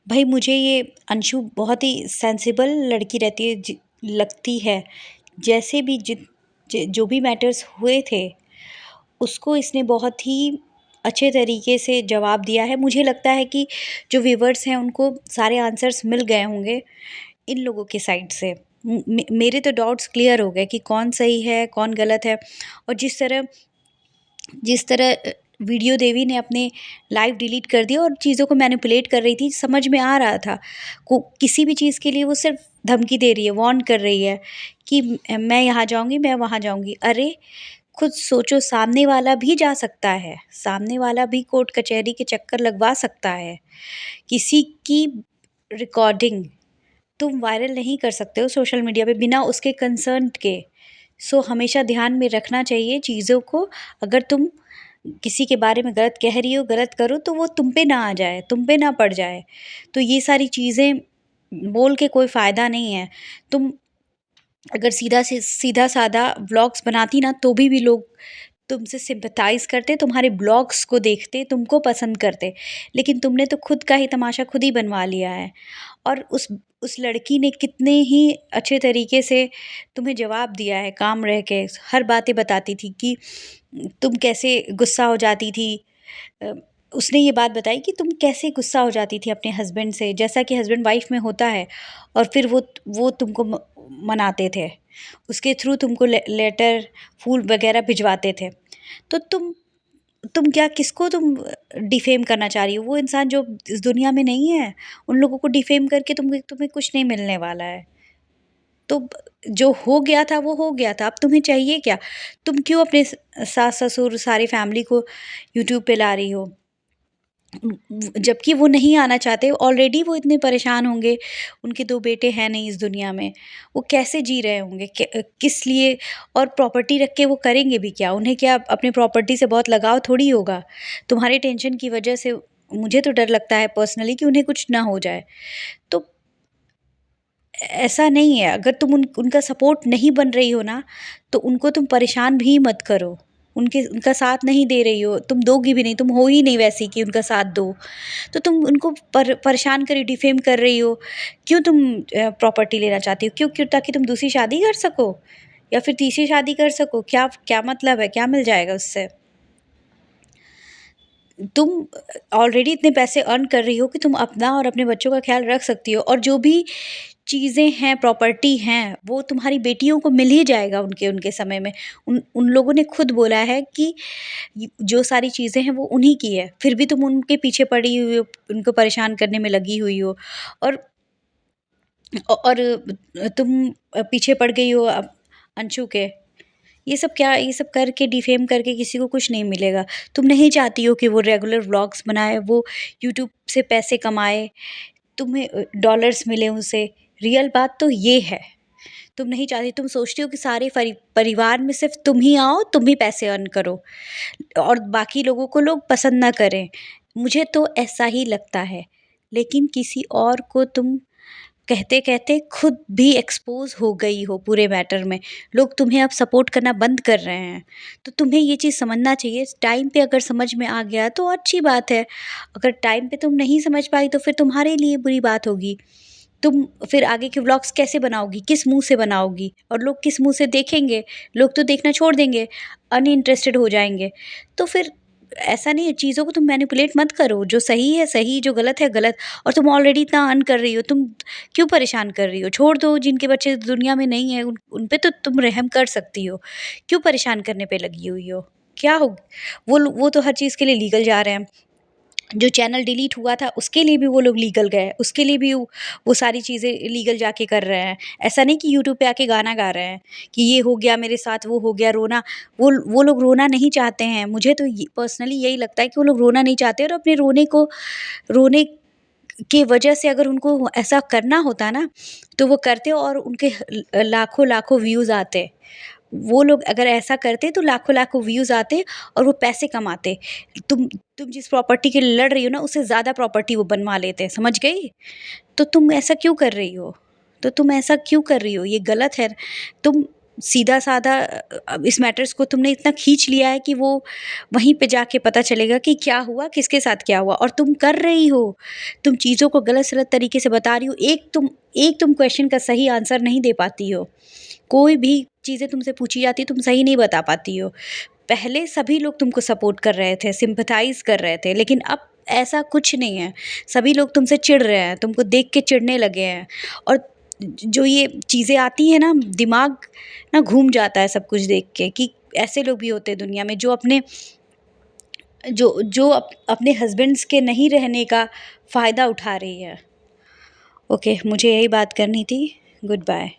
भाई मुझे ये अंशु बहुत ही सेंसिबल लड़की रहती है लगती है। जैसे भी जो भी मैटर्स हुए थे उसको इसने बहुत ही अच्छे तरीके से जवाब दिया है। मुझे लगता है कि जो व्यूवर्स हैं उनको सारे आंसर्स मिल गए होंगे इन लोगों के साइड से। मेरे तो डाउट्स क्लियर हो गए कि कौन सही है कौन गलत है। और जिस तरह वीडियो देवी ने अपने लाइव डिलीट कर दिया और चीज़ों को मैनिपुलेट कर रही थी, समझ में आ रहा था को किसी भी चीज़ के लिए वो सिर्फ धमकी दे रही है, वार्न कर रही है कि मैं यहाँ जाऊँगी, मैं वहाँ जाऊँगी। अरे खुद सोचो, सामने वाला भी जा सकता है, सामने वाला भी कोर्ट कचहरी के चक्कर लगवा सकता है। किसी की रिकॉर्डिंग तुम वायरल नहीं कर सकते हो सोशल मीडिया पे बिना उसके कंसर्न के। सो हमेशा ध्यान में रखना चाहिए चीज़ों को। अगर तुम किसी के बारे में गलत कह रही हो, गलत करो, तो वो तुम पे ना आ जाए, तुम पे ना पड़ जाए। तो ये सारी चीज़ें बोल के कोई फ़ायदा नहीं है। तुम अगर सीधा साधा व्लॉग्स बनाती ना तो भी लोग तुमसे सिम्पैथाइज़ करते, तुम्हारे ब्लॉग्स को देखते, तुमको पसंद करते। लेकिन तुमने तो खुद का ही तमाशा खुद ही बनवा लिया है। और उस लड़की ने कितने ही अच्छे तरीके से तुम्हें जवाब दिया है, काम रह के हर बातें बताती थी कि तुम कैसे गुस्सा हो जाती थी। अ, उसने ये बात बताई कि तुम कैसे गुस्सा हो जाती थी अपने हस्बैंड से, जैसा कि हस्बैंड वाइफ में होता है। और फिर वो तुमको मनाते थे, उसके थ्रू तुमको लेटर फूल वगैरह भिजवाते थे। तो तुम क्या, किसको तुम डिफेम करना चाह रही हो? वो इंसान जो इस दुनिया में नहीं है, उन लोगों को डिफेम करके तुम्हें कुछ नहीं मिलने वाला है। तो जो हो गया था वो हो गया था, अब तुम्हें चाहिए क्या? तुम क्यों अपने सास ससुर सारी फैमिली को यूट्यूब पे ला रही हो? जबकि वो नहीं आना चाहते, ऑलरेडी वो इतने परेशान होंगे, उनके 2 बेटे हैं नहीं इस दुनिया में, वो कैसे जी रहे होंगे? किस लिए? और प्रॉपर्टी रख के वो करेंगे भी क्या? उन्हें क्या अपने प्रॉपर्टी से बहुत लगाव थोड़ी होगा? तुम्हारे टेंशन की वजह से मुझे तो डर लगता है पर्सनली कि उन्हें कुछ ना हो जाए। तो ऐसा नहीं है, अगर तुम उनका सपोर्ट नहीं बन रही हो ना, तो उनको तुम परेशान भी मत करो। उनका साथ नहीं दे रही हो, तुम दोगी भी नहीं, तुम हो ही नहीं वैसी कि उनका साथ दो। तो तुम उनको परेशान कर डिफेम कर रही हो। क्यों तुम प्रॉपर्टी लेना चाहती हो? क्यों क्यों ताकि तुम दूसरी शादी कर सको या फिर तीसरी शादी कर सको? क्या क्या मतलब है? क्या मिल जाएगा उससे? तुम ऑलरेडी इतने पैसे अर्न कर रही हो कि तुम अपना और अपने बच्चों का ख्याल रख सकती हो। और जो भी चीज़ें हैं, प्रॉपर्टी हैं, वो तुम्हारी बेटियों को मिल ही जाएगा उनके उनके समय में। उन उन लोगों ने खुद बोला है कि जो सारी चीज़ें हैं वो उन्हीं की है, फिर भी तुम उनके पीछे पड़ी हुई हो, उनको परेशान करने में लगी हुई हो। और और तुम पीछे पड़ गई हो अंशु के। ये सब करके डिफेम करके किसी को कुछ नहीं मिलेगा। तुम नहीं चाहती हो कि वो रेगुलर व्लॉग्स बनाए, वो यूट्यूब से पैसे कमाए, तुम्हें डॉलर्स मिले उनसे। रियल बात तो ये है, तुम नहीं चाहती, तुम सोचती हो कि सारे परिवार में सिर्फ तुम ही आओ, तुम ही पैसे अर्न करो और बाकी लोगों को लोग पसंद ना करें। मुझे तो ऐसा ही लगता है। लेकिन किसी और को तुम कहते-कहते खुद भी एक्सपोज़ हो गई हो पूरे मैटर में। लोग तुम्हें अब सपोर्ट करना बंद कर रहे हैं। तो तुम्हें ये चीज़ समझना चाहिए, टाइम पे अगर समझ में आ गया तो अच्छी बात है। अगर टाइम पे तुम नहीं समझ पाई तो फिर तुम्हारे लिए बुरी बात होगी। तुम फिर आगे के व्लॉग्स कैसे बनाओगी? किस मुँह से बनाओगी? और लोग किस मुँह से देखेंगे? लोग तो देखना छोड़ देंगे, अनइंटरेस्टेड हो जाएँगे। तो फिर ऐसा नहीं है, चीज़ों को तुम मैनिपुलेट मत करो, जो सही है सही, जो गलत है गलत। और तुम ऑलरेडी इतना अर्न कर रही हो, तुम क्यों परेशान कर रही हो? छोड़ दो, जिनके बच्चे दुनिया में नहीं है उन पे तो तुम रहम कर सकती हो। क्यों परेशान करने पे लगी हुई हो? क्या हो, वो तो हर चीज़ के लिए लीगल जा रहे हैं। जो चैनल डिलीट हुआ था उसके लिए भी वो लोग लीगल गए, उसके लिए भी वो सारी चीज़ें लीगल जाके कर रहे हैं। ऐसा नहीं कि यूट्यूब पे आके गाना गा रहे हैं कि ये हो गया मेरे साथ, वो हो गया, रोना। वो लोग रोना नहीं चाहते हैं। मुझे तो पर्सनली यही लगता है कि वो लोग रोना नहीं चाहते और अपने रोने की वजह से अगर उनको ऐसा करना होता ना तो वो करते और उनके लाखों लाखों व्यूज़ आते। वो लोग अगर ऐसा करते तो लाखों-लाखों व्यूज़ आते और वो पैसे कमाते। तुम जिस प्रॉपर्टी के लिए लड़ रही हो ना, उससे ज़्यादा प्रॉपर्टी वो बनवा लेते, समझ गई? तो तुम ऐसा क्यों कर रही हो? तो तुम ऐसा क्यों कर रही हो? ये गलत है। तुम सीधा-साधा इस मैटर्स को तुमने इतना खींच लिया है कि वो वहीं पे जाके पता चलेगा कि क्या हुआ, किसके साथ क्या हुआ और तुम कर रही हो। तुम चीज़ों को गलत-सलत तरीके से बता रही हो। एक तुम क्वेश्चन का सही आंसर नहीं दे पाती हो। कोई भी चीज़ें तुमसे पूछी जाती है, तुम सही नहीं बता पाती हो। पहले सभी लोग तुमको सपोर्ट कर रहे थे, सिम्पैथाइज़ कर रहे थे, लेकिन अब ऐसा कुछ नहीं है। सभी लोग तुमसे चिढ़ रहे हैं, तुमको देख के चिढ़ने लगे हैं और जो ये चीज़ें आती हैं ना, दिमाग ना घूम जाता है सब कुछ देख के कि ऐसे लोग भी होते हैं दुनिया में जो अपने हस्बैंड्स के नहीं रहने का फ़ायदा उठा रही है। ओके, मुझे यही बात करनी थी। Good bye.